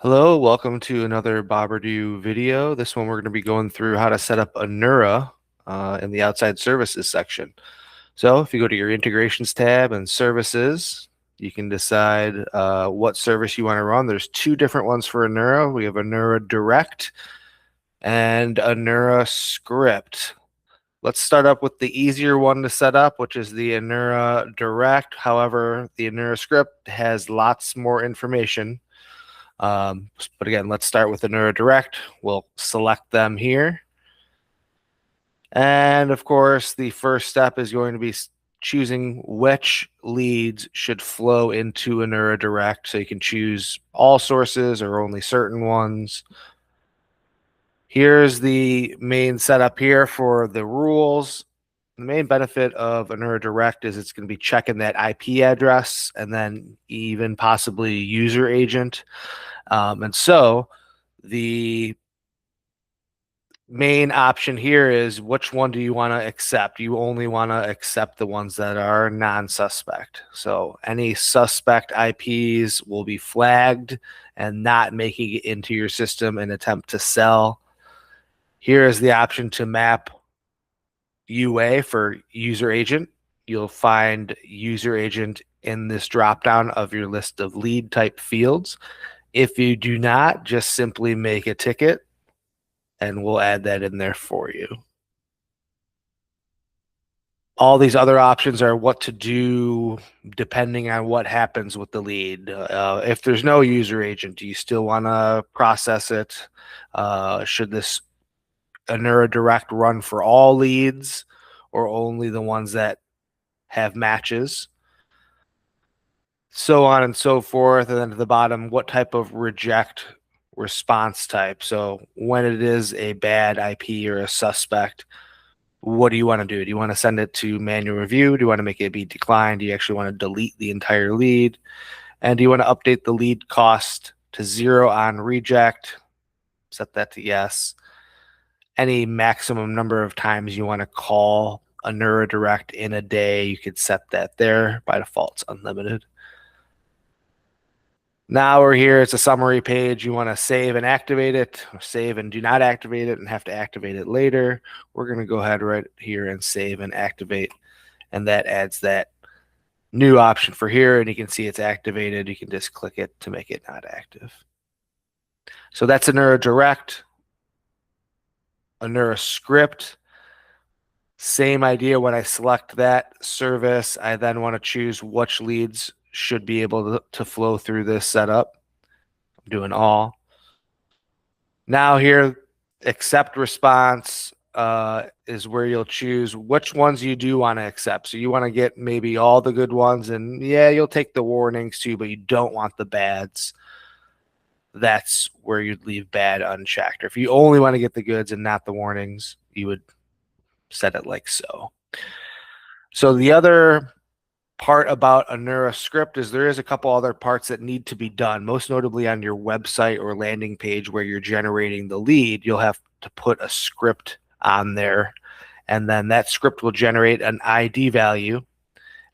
Hello, welcome to another boberdoo video. This one we're going to be going through how to set up Anura in the outside services section. So if you go to your integrations tab and services, you can decide what service you want to run. There's two different ones for Anura. We have Anura Direct and Anura Script. Let's start up with the easier one to set up, which is the Anura Direct. However, the Anura Script has lots more information. But again, let's start with Anura Direct. We'll select them here. And of course, the first step is going to be choosing which leads should flow into Anura Direct. So you can choose all sources or only certain ones. Here's the main setup here for the rules. The main benefit of Anura Direct is it's going to be checking that IP address and then even possibly user agent. And so the main option here is which one do you want to accept? You only want to accept the ones that are non-suspect. So any suspect IPs will be flagged and not making it into your system and attempt to sell. Here is the option to map UA for user agent. You'll find user agent in this dropdown of your list of lead type fields. If you do not, just simply make a ticket and we'll add that in there for you. All these other options are what to do depending on what happens with the lead. If there's no user agent, do you still want to process it? Should this Anura Direct run for all leads or only the ones that have matches? So on and so forth. And then to the bottom, what type of reject response type? So when it is a bad IP or a suspect, what do you want to do? Do you want to send it to manual review? Do you want to make it be declined? Do you actually want to delete the entire lead? And do you want to update the lead cost to 0 on reject? Set that to yes. Any maximum number of times you want to call Anura Direct in a day, you could set that there. By default, it's unlimited. Now we're here. It's a summary page. You want to save and activate it, or save and do not activate it and have to activate it later. We're going to go ahead right here and save and activate. And that adds that new option for here. And you can see it's activated. You can just click it to make it not active. So that's Anura Direct. Anura Script. Same idea. When I select that service, I then want to choose which leads should be able to flow through this setup. I'm doing all. Now here, accept response is where you'll choose which ones you do want to accept. So you want to get maybe all the good ones, and yeah, you'll take the warnings too, but you don't want the bads. That's where you'd leave bad unchecked. Or if you only want to get the goods and not the warnings, you would set it like so. So the other part about Anura Script is there is a couple other parts that need to be done, most notably on your website or landing page where you're generating the lead. You'll have to put a script on there, and then that script will generate an ID value,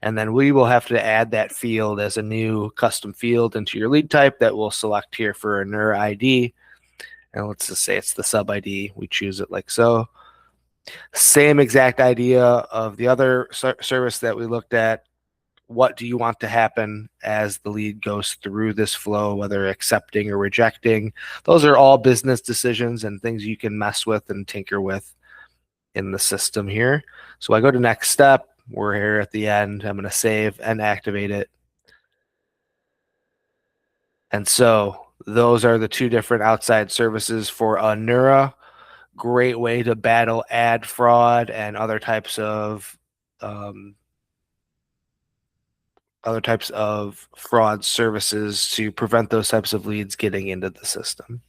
and then we will have to add that field as a new custom field into your lead type that we'll select here for Anura ID. And let's just say it's the sub ID. We choose it like so. Same exact idea of the other service that we looked at. What do you want to happen as the lead goes through this flow, whether accepting or rejecting? Those are all business decisions and things you can mess with and tinker with in the system here. So I go to next step. We're here at the end. I'm going to save and activate it. And so those are the two different outside services for Anura. Great way to battle ad fraud and other types of fraud services to prevent those types of leads getting into the system.